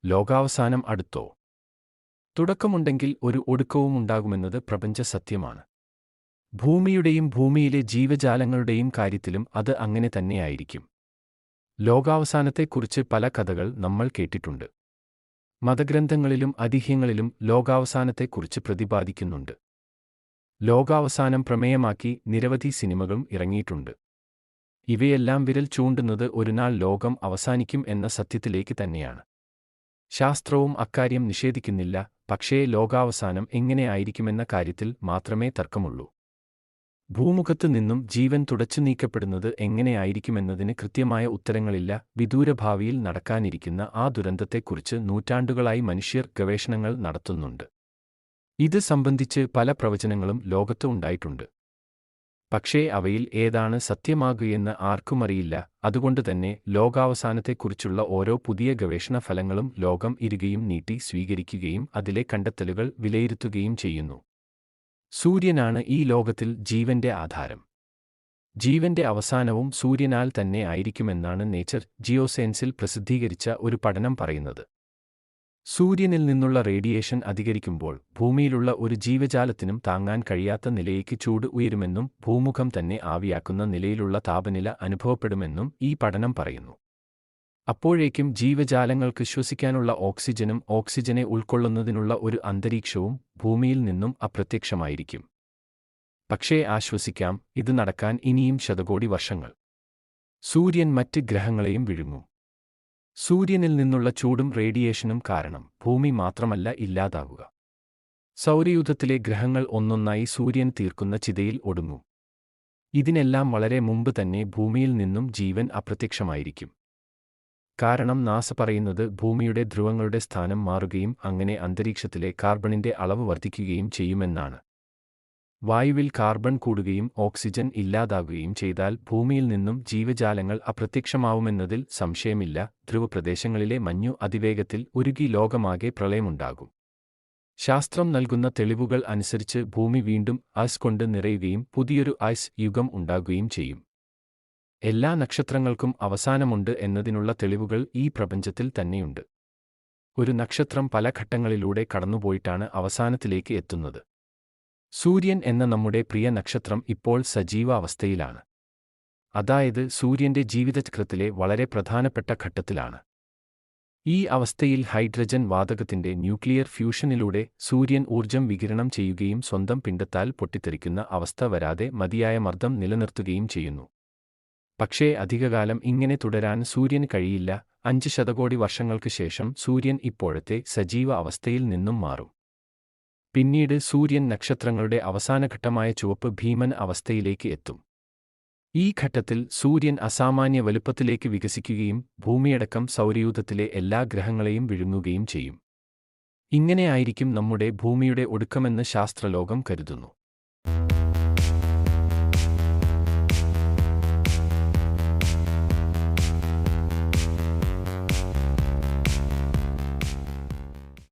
ലോകാവസാനം അടുത്തോ? തുടക്കമുണ്ടെങ്കിൽ ഒരു ഒടുക്കവും ഉണ്ടാകുമെന്നത് പ്രപഞ്ച സത്യമാണ്. ഭൂമിയുടെയും ഭൂമിയിലെ ജീവജാലങ്ങളുടെയും കാര്യത്തിലും അത് അങ്ങനെ തന്നെയായിരിക്കും. ലോകാവസാനത്തെക്കുറിച്ച് പല കഥകൾ നമ്മൾ കേട്ടിട്ടുണ്ട്. മതഗ്രന്ഥങ്ങളിലും ഐതിഹ്യങ്ങളിലും ലോകാവസാനത്തെക്കുറിച്ച് പ്രതിപാദിക്കുന്നുണ്ട്. ലോകാവസാനം പ്രമേയമാക്കി നിരവധി സിനിമകളും ഇറങ്ങിയിട്ടുണ്ട്. ഇവയെല്ലാം വിരൽ ചൂണ്ടുന്നത് ഒരുനാൾ ലോകം അവസാനിക്കും എന്ന സത്യത്തിലേക്ക് തന്നെയാണ്. ശാസ്ത്രവും അക്കാര്യം നിഷേധിക്കുന്നില്ല, പക്ഷേ ലോകാവസാനം എങ്ങനെ ആയിരിക്കുമെന്ന കാര്യത്തിൽ മാത്രമേ തർക്കമുള്ളൂ. ഭൂമുഖത്ത് നിന്നും ജീവൻ തുടച്ചു നീക്കപ്പെടുന്നത് എങ്ങനെയായിരിക്കുമെന്നതിന് കൃത്യമായ ഉത്തരങ്ങളില്ല. വിദൂരഭാവിയിൽ നടക്കാനിരിക്കുന്ന ആ ദുരന്തത്തെക്കുറിച്ച് നൂറ്റാണ്ടുകളായി മനുഷ്യർ ഗവേഷണങ്ങൾ നടത്തുന്നുണ്ട്. ഇത് സംബന്ധിച്ച് പല പ്രവചനങ്ങളും ലോകത്ത് ഉണ്ടായിട്ടുണ്ട്. പക്ഷേ അവയിൽ ഏതാണ് സത്യമാകുകയെന്ന് ആർക്കുമറിയില്ല. അതുകൊണ്ടുതന്നെ ലോകാവസാനത്തെക്കുറിച്ചുള്ള ഓരോ പുതിയ ഗവേഷണ ഫലങ്ങളും ലോകം ഇരുകയും നീട്ടി സ്വീകരിക്കുകയും അതിലെ കണ്ടെത്തലുകൾ വിലയിരുത്തുകയും ചെയ്യുന്നു. സൂര്യനാണ് ഈ ലോകത്തിൽ ജീവന്റെ ആധാരം. ജീവന്റെ അവസാനവും സൂര്യനാൽ തന്നെ ആയിരിക്കുമെന്നാണ് നേച്ചർ ജിയോസയൻസിൽ പ്രസിദ്ധീകരിച്ച ഒരു പഠനം പറയുന്നത്. സൂര്യനിൽ നിന്നുള്ള റേഡിയേഷൻ അധികരിക്കുമ്പോൾ ഭൂമിയിലുള്ള ഒരു ജീവജാലത്തിനും താങ്ങാൻ കഴിയാത്ത നിലയ്ക്ക് ചൂട് ഉയരുമെന്നും ഭൂമുഖം തന്നെ ആവിയാക്കുന്ന നിലയിലുള്ള താപനില അനുഭവപ്പെടുമെന്നും ഈ പഠനം പറയുന്നു. അപ്പോഴേക്കും ജീവജാലങ്ങൾക്ക് ശ്വസിക്കാനുള്ള ഓക്സിജനും ഓക്സിജനെ ഉൾക്കൊള്ളുന്നതിനുള്ള ഒരു അന്തരീക്ഷവും ഭൂമിയിൽ നിന്നും അപ്രത്യക്ഷമായിരിക്കും. പക്ഷേ ആശ്വസിക്കാം, ഇത് നടക്കാൻ ഇനിയും ശതകോടി വർഷങ്ങൾ. സൂര്യൻ മറ്റ് ഗ്രഹങ്ങളെയും വിഴുങ്ങും. സൂര്യനിൽ നിന്നുള്ള ചൂടും റേഡിയേഷനും കാരണം ഭൂമി മാത്രമല്ല ഇല്ലാതാകുക. സൗരയൂഥത്തിലെ ഗ്രഹങ്ങൾ ഒന്നൊന്നായി സൂര്യൻ തീർക്കുന്ന ചിതയിൽ ഒടുങ്ങും. ഇതിനെല്ലാം വളരെ മുമ്പ് തന്നെ ഭൂമിയിൽ നിന്നും ജീവൻ അപ്രത്യക്ഷമായിരിക്കും. കാരണം നാസ പറയുന്നത് ഭൂമിയുടെ ധ്രുവങ്ങളുടെ സ്ഥാനം മാറുകയും അങ്ങനെ അന്തരീക്ഷത്തിലെ കാർബണിന്റെ അളവ് വർദ്ധിക്കുകയും ചെയ്യുമെന്നാണ്. വായുവിൽ കാർബൺ കൂടുകയും ഓക്സിജൻ ഇല്ലാതാകുകയും ചെയ്താൽ ഭൂമിയിൽ നിന്നും ജീവജാലങ്ങൾ അപ്രത്യക്ഷമാവുമെന്നതിൽ സംശയമില്ല. ധ്രുവപ്രദേശങ്ങളിലെ മഞ്ഞു അതിവേഗത്തിൽ ഉരുകി ലോകമാകെ പ്രളയമുണ്ടാകും. ശാസ്ത്രം നൽകുന്ന തെളിവുകൾ അനുസരിച്ച് ഭൂമി വീണ്ടും ഐസ് കൊണ്ട് നിറയുകയും പുതിയൊരു ഐസ് യുഗം ഉണ്ടാകുകയും ചെയ്യും. എല്ലാ നക്ഷത്രങ്ങൾക്കും അവസാനമുണ്ട് എന്നതിനുള്ള തെളിവുകൾ ഈ പ്രപഞ്ചത്തിൽ തന്നെയുണ്ട്. ഒരു നക്ഷത്രം പല ഘട്ടങ്ങളിലൂടെ കടന്നുപോയിട്ടാണ് അവസാനത്തിലേക്ക് എത്തുന്നത്. സൂര്യൻ എന്ന നമ്മുടെ പ്രിയ നക്ഷത്രം ഇപ്പോൾ സജീവ അവസ്ഥയിലാണ്. അതായത് സൂര്യന്റെ ജീവിതചക്രത്തിലെ വളരെ പ്രധാനപ്പെട്ട ഘട്ടത്തിലാണ്. ഈ അവസ്ഥയിൽ ഹൈഡ്രജൻ വാതകത്തിന്റെ ന്യൂക്ലിയർ ഫ്യൂഷനിലൂടെ സൂര്യൻ ഊർജം വികിരണം ചെയ്യുകയും സ്വന്തം പിണ്ഡത്താൽ പൊട്ടിത്തെറിക്കുന്ന അവസ്ഥ വരാതെ മതിയായ മർദ്ദം നിലനിർത്തുകയും ചെയ്യുന്നു. പക്ഷേ അധികകാലം ഇങ്ങനെ തുടരാൻ സൂര്യന് കഴിയില്ല. 5 ശതകോടി വർഷങ്ങൾക്ക് ശേഷം സൂര്യൻ ഇപ്പോഴത്തെ സജീവ അവസ്ഥയിൽ നിന്നും മാറും. പിന്നീട് സൂര്യൻ നക്ഷത്രങ്ങളുടെ അവസാനഘട്ടമായ ചുവപ്പ് ഭീമൻ അവസ്ഥയിലേക്ക് എത്തും. ഈ ഘട്ടത്തിൽ സൂര്യൻ അസാമാന്യ വലുപ്പത്തിലേക്ക് വികസിക്കുകയും ഭൂമിയടക്കം സൗരയൂഥത്തിലെ എല്ലാ ഗ്രഹങ്ങളെയും വിഴുങ്ങുകയും ചെയ്യും. ഇങ്ങനെയായിരിക്കും നമ്മുടെ ഭൂമിയുടെ ഒടുക്കമെന്ന് ശാസ്ത്രലോകം കരുതുന്നു.